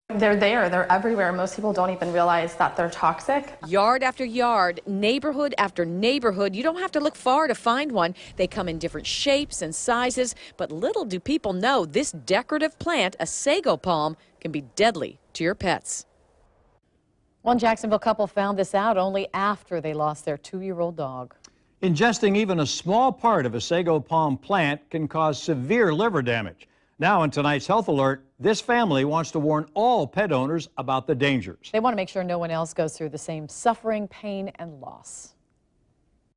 They're there, they're everywhere. Most people don't even realize that they're toxic. Yard after yard, neighborhood after neighborhood. You don't have to look far to find one. They come in different shapes and sizes, but little do people know this decorative plant, a sago palm, can be deadly to your pets. One Jacksonville couple found this out only after they lost their 2-year-old dog. Ingesting even a small part of a sago palm plant can cause severe liver damage. Now in tonight's Health Alert, this family wants to warn all pet owners about the dangers. They want to make sure no one else goes through the same suffering, pain, and loss.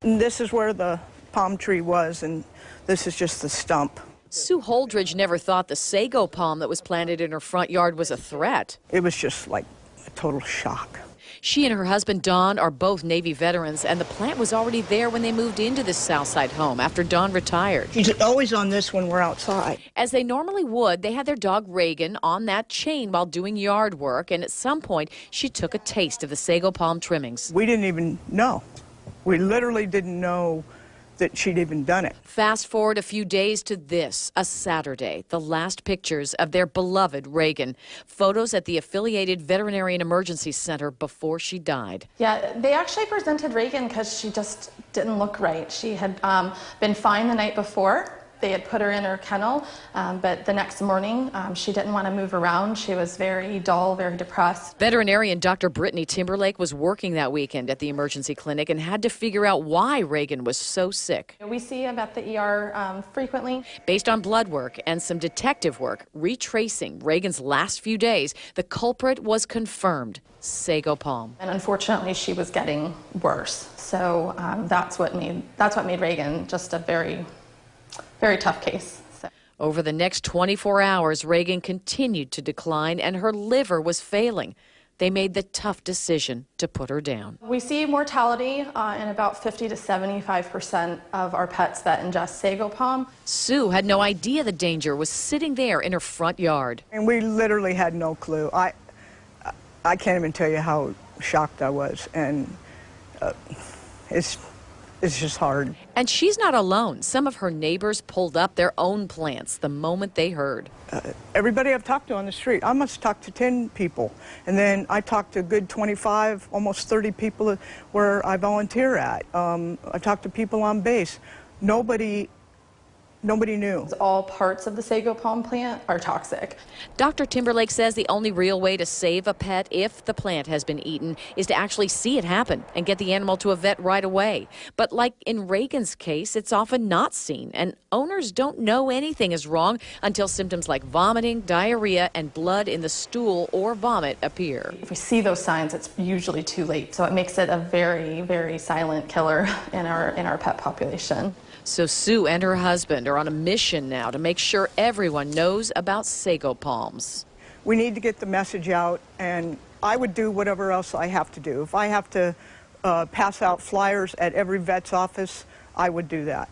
This is where the palm tree was, and this is just the stump. Sue Holdridge never thought the sago palm that was planted in her front yard was a threat. It was just like a total shock. She and her husband, Don, are both Navy veterans, and the plant was already there when they moved into this Southside home after Don retired. He's always on this when we're outside. As they normally would, they had their dog Reagan on that chain while doing yard work, and at some point, she took a taste of the sago palm trimmings. We didn't even know. We literally didn't know that she'd even done it. Fast forward a few days to this, a Saturday, the last pictures of their beloved Reagan. Photos at the affiliated Veterinarian Emergency Center before she died. Yeah, they actually presented Reagan because she just didn't look right. She had been fine the night before. They had put her in her kennel, but the next morning she didn't want to move around. She was very dull, very depressed. Veterinarian Dr. Brittany Timberlake was working that weekend at the emergency clinic and had to figure out why Reagan was so sick. We see him at the ER frequently. Based on blood work and some detective work retracing Reagan's last few days, the culprit was confirmed: sago palm. And unfortunately, she was getting worse. So that's what made Reagan just a very tough case. Over the next 24 hours, Reagan continued to decline and her liver was failing. They made the tough decision to put her down. We see mortality in about 50 to 75% of our pets that ingest sago palm. Sue had no idea the danger was sitting there in her front yard. And we literally had no clue. I can't even tell you how shocked I was, and it's just hard. And she's not alone. Some of her neighbors pulled up their own plants the moment they heard. Everybody I've talked to on the street, I must talk to 10 people. And then I talked to a good 25, almost 30 people where I volunteer at. I talked to people on base. Nobody knew. All parts of the sago palm plant are toxic. Dr. Timberlake says the only real way to save a pet if the plant has been eaten is to actually see it happen and get the animal to a vet right away. But like in Reagan's case, it's often not seen, and owners don't know anything is wrong until symptoms like vomiting, diarrhea, and blood in the stool or vomit appear. If we see those signs, it's usually too late. So it makes it a very, very silent killer in our pet population. So Sue and her husband are on a mission now to make sure everyone knows about sago palms. We need to get the message out, and I would do whatever else I have to do. If I have to pass out flyers at every vet's office, I would do that.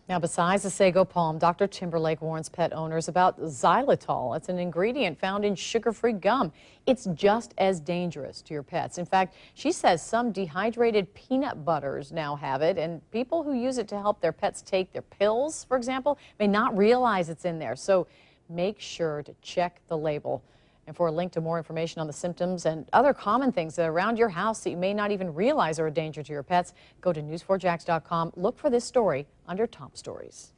Now, besides the sago palm, Dr. Timberlake warns pet owners about xylitol. It's an ingredient found in sugar-free gum. It's just as dangerous to your pets. In fact, she says some dehydrated peanut butters now have it, and people who use it to help their pets take their pills, for example, may not realize it's in there. So make sure to check the label. And for a link to more information on the symptoms and other common things that are around your house that you may not even realize are a danger to your pets, go to news4jax.com. Look for this story under Top Stories.